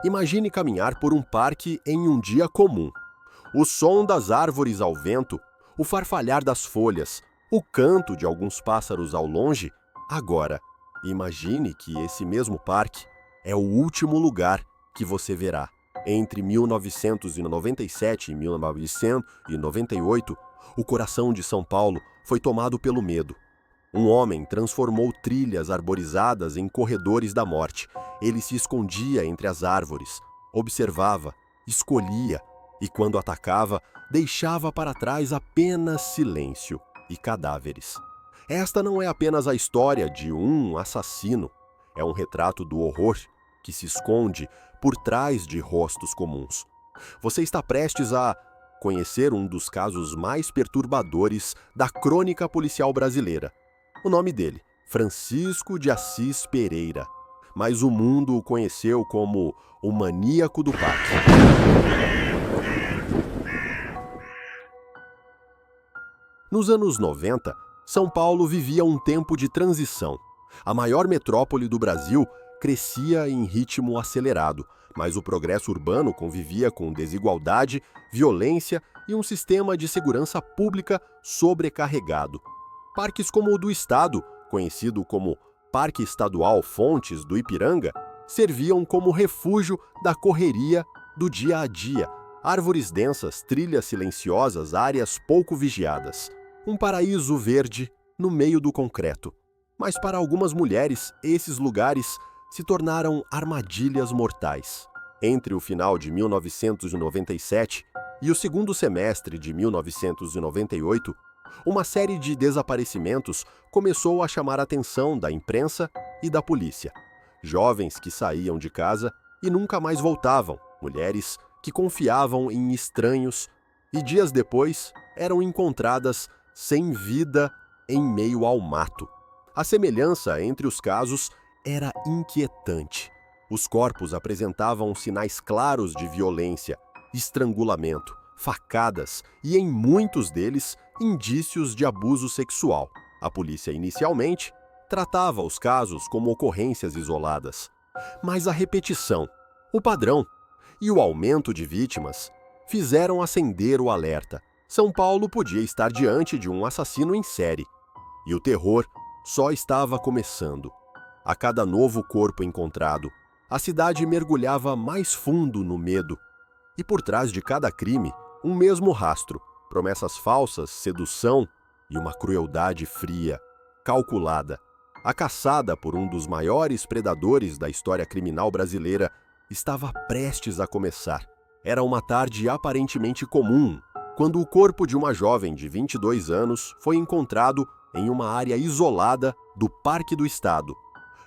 Imagine caminhar por um parque em um dia comum. O som das árvores ao vento, o farfalhar das folhas, o canto de alguns pássaros ao longe. Agora, imagine que esse mesmo parque é o último lugar que você verá. Entre 1997 e 1998, o coração de São Paulo foi tomado pelo medo. Um homem transformou trilhas arborizadas em corredores da morte. Ele se escondia entre as árvores, observava, escolhia e, quando atacava, deixava para trás apenas silêncio e cadáveres. Esta não é apenas a história de um assassino, é um retrato do horror que se esconde por trás de rostos comuns. Você está prestes a conhecer um dos casos mais perturbadores da crônica policial brasileira. O nome dele, Francisco de Assis Pereira, mas o mundo o conheceu como o Maníaco do Parque. Nos anos 90, São Paulo vivia um tempo de transição. A maior metrópole do Brasil crescia em ritmo acelerado, mas o progresso urbano convivia com desigualdade, violência e um sistema de segurança pública sobrecarregado. Parques como o do Estado, conhecido como Parque Estadual Fontes do Ipiranga, serviam como refúgio da correria do dia a dia. Árvores densas, trilhas silenciosas, áreas pouco vigiadas. Um paraíso verde no meio do concreto. Mas para algumas mulheres, esses lugares se tornaram armadilhas mortais. Entre o final de 1997 e o segundo semestre de 1998, uma série de desaparecimentos começou a chamar a atenção da imprensa e da polícia. Jovens que saíam de casa e nunca mais voltavam, mulheres que confiavam em estranhos e dias depois eram encontradas sem vida em meio ao mato. A semelhança entre os casos era inquietante. Os corpos apresentavam sinais claros de violência, estrangulamento, facadas e, em muitos deles, indícios de abuso sexual. A polícia, inicialmente, tratava os casos como ocorrências isoladas. Mas a repetição, o padrão e o aumento de vítimas fizeram acender o alerta. São Paulo podia estar diante de um assassino em série. E o terror só estava começando. A cada novo corpo encontrado, a cidade mergulhava mais fundo no medo. E por trás de cada crime, um mesmo rastro, promessas falsas, sedução e uma crueldade fria, calculada. A caçada por um dos maiores predadores da história criminal brasileira estava prestes a começar. Era uma tarde aparentemente comum, quando o corpo de uma jovem de 22 anos foi encontrado em uma área isolada do Parque do Estado.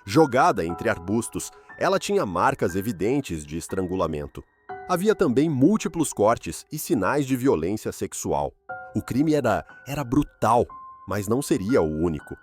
Jogada entre arbustos, ela tinha marcas evidentes de estrangulamento. Havia também múltiplos cortes e sinais de violência sexual. O crime era brutal, mas não seria o único.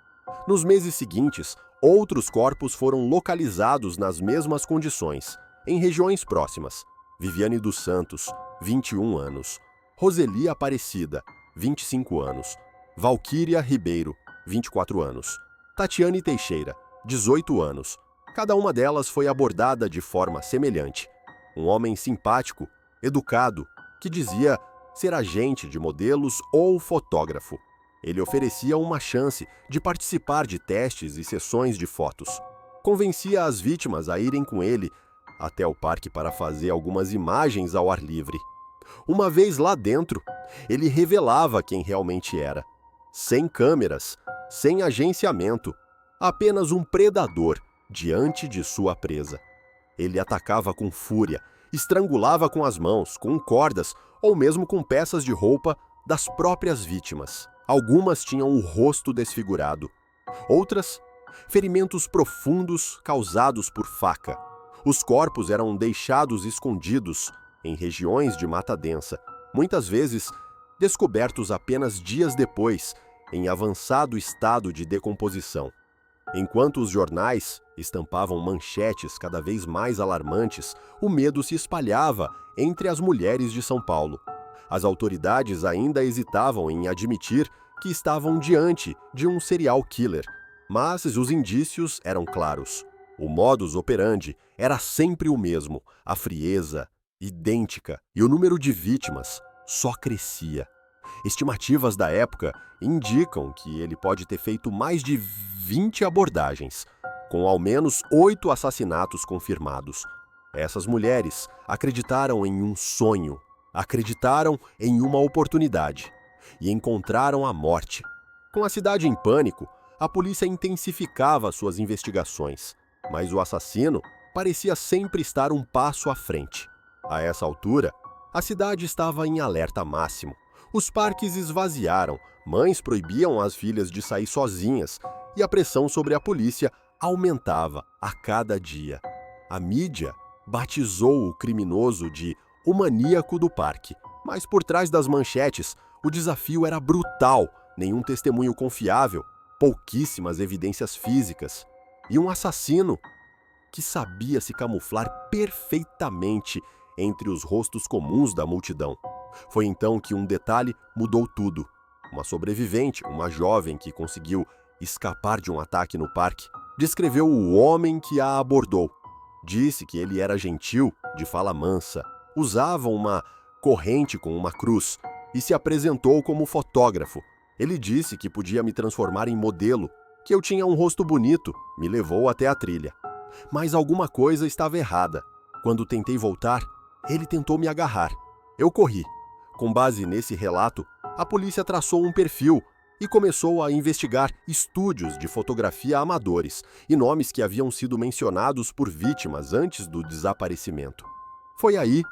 Nos meses seguintes, outros corpos foram localizados nas mesmas condições, em regiões próximas. Viviane dos Santos, 21 anos. Roseli Aparecida, 25 anos. Valquíria Ribeiro, 24 anos. Tatiane Teixeira, 18 anos. Cada uma delas foi abordada de forma semelhante. Um homem simpático, educado, que dizia ser agente de modelos ou fotógrafo. Ele oferecia uma chance de participar de testes e sessões de fotos. Convencia as vítimas a irem com ele até o parque para fazer algumas imagens ao ar livre. Uma vez lá dentro, ele revelava quem realmente era. Sem câmeras, sem agenciamento, apenas um predador diante de sua presa. Ele atacava com fúria, estrangulava com as mãos, com cordas ou mesmo com peças de roupa das próprias vítimas. Algumas tinham o rosto desfigurado. Outras, ferimentos profundos causados por faca. Os corpos eram deixados escondidos em regiões de mata densa, muitas vezes descobertos apenas dias depois, em avançado estado de decomposição. Enquanto os jornais estampavam manchetes cada vez mais alarmantes, o medo se espalhava entre as mulheres de São Paulo. As autoridades ainda hesitavam em admitir que estavam diante de um serial killer, mas os indícios eram claros. O modus operandi era sempre o mesmo, a frieza, idêntica, e o número de vítimas só crescia. Estimativas da época indicam que ele pode ter feito mais de 20 abordagens, com ao menos 8 assassinatos confirmados. Essas mulheres acreditaram em um sonho, acreditaram em uma oportunidade e encontraram a morte. Com a cidade em pânico, a polícia intensificava suas investigações, mas o assassino parecia sempre estar um passo à frente. A essa altura, a cidade estava em alerta máximo. Os parques esvaziaram, mães proibiam as filhas de sair sozinhas e a pressão sobre a polícia aumentava a cada dia. A mídia batizou o criminoso de o maníaco do parque, mas por trás das manchetes, o desafio era brutal, nenhum testemunho confiável, pouquíssimas evidências físicas e um assassino que sabia se camuflar perfeitamente entre os rostos comuns da multidão. Foi então que um detalhe mudou tudo. Uma sobrevivente, uma jovem que conseguiu escapar de um ataque no parque, descreveu o homem que a abordou. Disse que ele era gentil, de fala mansa, usava uma corrente com uma cruz e se apresentou como fotógrafo. Ele disse que podia me transformar em modelo, que eu tinha um rosto bonito, me levou até a trilha. Mas alguma coisa estava errada. Quando tentei voltar, ele tentou me agarrar. Eu corri. Com base nesse relato, a polícia traçou um perfil e começou a investigar estúdios de fotografia amadores e nomes que haviam sido mencionados por vítimas antes do desaparecimento. Foi aí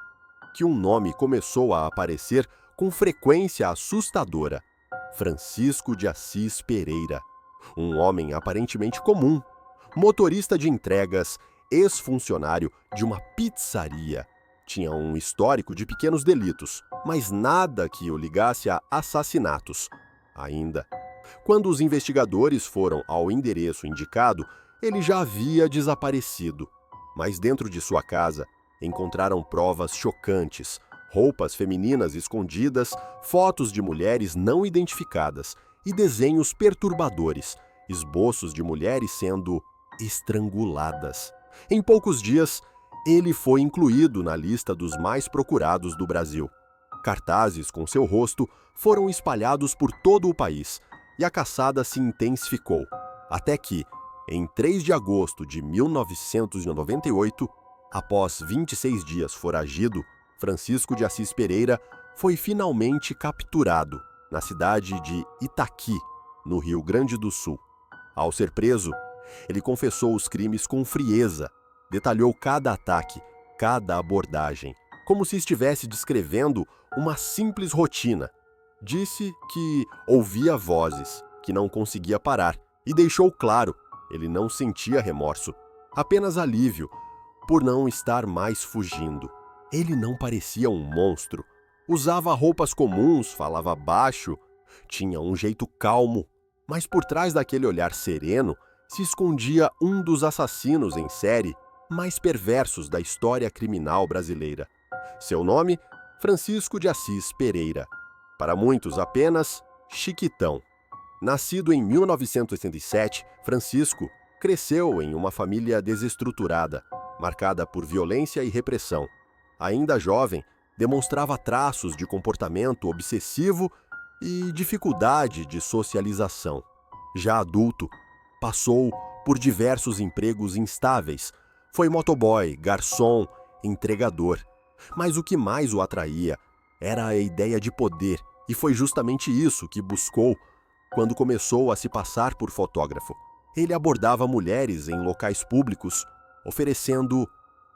que um nome começou a aparecer com frequência assustadora: Francisco de Assis Pereira. Um homem aparentemente comum, motorista de entregas, ex-funcionário de uma pizzaria. Tinha um histórico de pequenos delitos, mas nada que o ligasse a assassinatos. Ainda, quando os investigadores foram ao endereço indicado, ele já havia desaparecido. Mas dentro de sua casa, encontraram provas chocantes, roupas femininas escondidas, fotos de mulheres não identificadas e desenhos perturbadores, esboços de mulheres sendo estranguladas. Em poucos dias, ele foi incluído na lista dos mais procurados do Brasil. Cartazes com seu rosto foram espalhados por todo o país e a caçada se intensificou, até que, em 3 de agosto de 1998, após 26 dias foragido, Francisco de Assis Pereira foi finalmente capturado na cidade de Itaqui, no Rio Grande do Sul. Ao ser preso, ele confessou os crimes com frieza, detalhou cada ataque, cada abordagem, como se estivesse descrevendo uma simples rotina. Disse que ouvia vozes, que não conseguia parar, e deixou claro, ele não sentia remorso, apenas alívio, por não estar mais fugindo. Ele não parecia um monstro, usava roupas comuns, falava baixo, tinha um jeito calmo, mas por trás daquele olhar sereno se escondia um dos assassinos em série mais perversos da história criminal brasileira. Seu nome, Francisco de Assis Pereira. Para muitos apenas Chiquitão. Nascido em 1987, Francisco cresceu em uma família desestruturada, marcada por violência e repressão. Ainda jovem, demonstrava traços de comportamento obsessivo e dificuldade de socialização. Já adulto, passou por diversos empregos instáveis. Foi motoboy, garçom, entregador. Mas o que mais o atraía era a ideia de poder, e foi justamente isso que buscou quando começou a se passar por fotógrafo. Ele abordava mulheres em locais públicos, oferecendo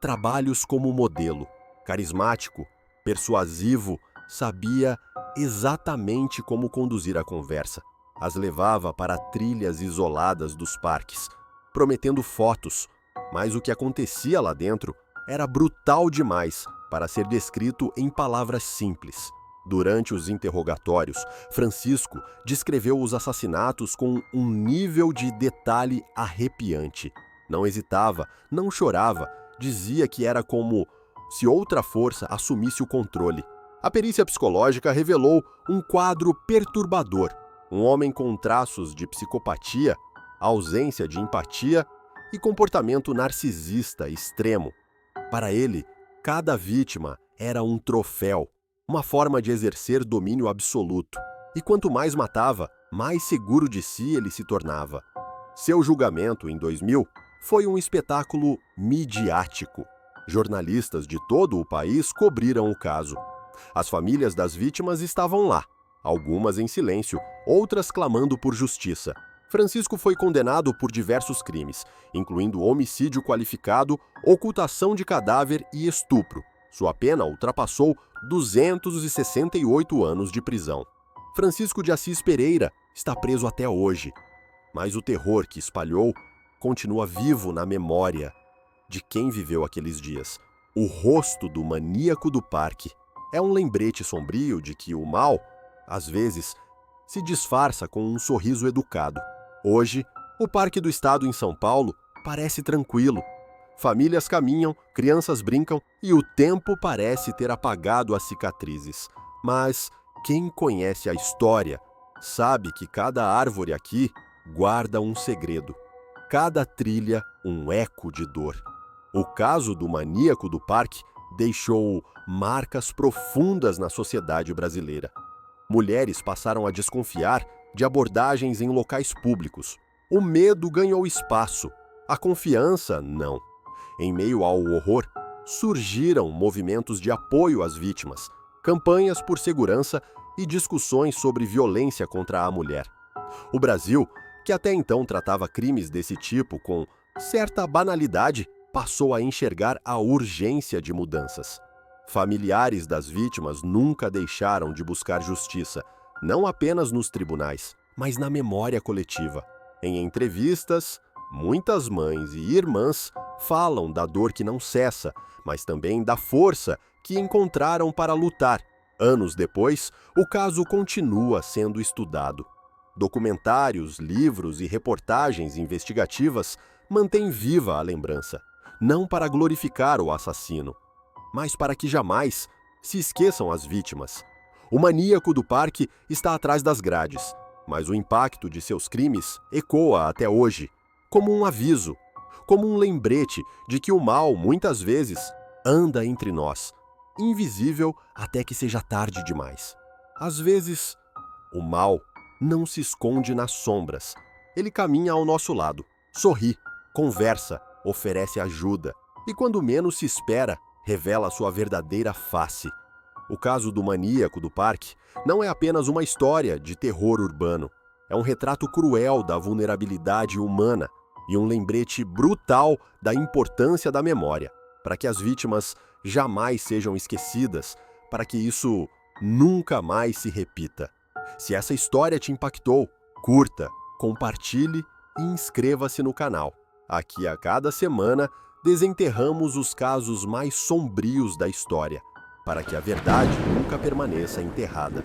trabalhos como modelo. Carismático, persuasivo, sabia exatamente como conduzir a conversa. As levava para trilhas isoladas dos parques, prometendo fotos, mas o que acontecia lá dentro era brutal demais para ser descrito em palavras simples. Durante os interrogatórios, Francisco descreveu os assassinatos com um nível de detalhe arrepiante. Não hesitava, não chorava, dizia que era como se outra força assumisse o controle. A perícia psicológica revelou um quadro perturbador. Um homem com traços de psicopatia, ausência de empatia e comportamento narcisista extremo. Para ele, cada vítima era um troféu, uma forma de exercer domínio absoluto. E quanto mais matava, mais seguro de si ele se tornava. Seu julgamento, em 2000, foi um espetáculo midiático. Jornalistas de todo o país cobriram o caso. As famílias das vítimas estavam lá, algumas em silêncio, outras clamando por justiça. Francisco foi condenado por diversos crimes, incluindo homicídio qualificado, ocultação de cadáver e estupro. Sua pena ultrapassou 268 anos de prisão. Francisco de Assis Pereira está preso até hoje, mas o terror que espalhou continua vivo na memória de quem viveu aqueles dias. O rosto do maníaco do parque é um lembrete sombrio de que o mal, às vezes, se disfarça com um sorriso educado. Hoje, o Parque do Estado em São Paulo parece tranquilo. Famílias caminham, crianças brincam e o tempo parece ter apagado as cicatrizes. Mas quem conhece a história sabe que cada árvore aqui guarda um segredo, cada trilha um eco de dor. O caso do maníaco do parque deixou marcas profundas na sociedade brasileira. Mulheres passaram a desconfiar de abordagens em locais públicos. O medo ganhou espaço, a confiança não. Em meio ao horror, surgiram movimentos de apoio às vítimas, campanhas por segurança e discussões sobre violência contra a mulher. O Brasil, que até então tratava crimes desse tipo com certa banalidade, passou a enxergar a urgência de mudanças. Familiares das vítimas nunca deixaram de buscar justiça, não apenas nos tribunais, mas na memória coletiva. Em entrevistas, muitas mães e irmãs falam da dor que não cessa, mas também da força que encontraram para lutar. Anos depois, o caso continua sendo estudado. Documentários, livros e reportagens investigativas mantêm viva a lembrança, não para glorificar o assassino, mas para que jamais se esqueçam as vítimas. O maníaco do parque está atrás das grades, mas o impacto de seus crimes ecoa até hoje, como um aviso, como um lembrete de que o mal, muitas vezes, anda entre nós, invisível até que seja tarde demais. Às vezes, o mal não se esconde nas sombras. Ele caminha ao nosso lado, sorri, conversa, oferece ajuda e, quando menos se espera, revela sua verdadeira face. O caso do maníaco do parque não é apenas uma história de terror urbano. É um retrato cruel da vulnerabilidade humana e um lembrete brutal da importância da memória, para que as vítimas jamais sejam esquecidas, para que isso nunca mais se repita. Se essa história te impactou, curta, compartilhe e inscreva-se no canal. Aqui a cada semana desenterramos os casos mais sombrios da história, para que a verdade nunca permaneça enterrada.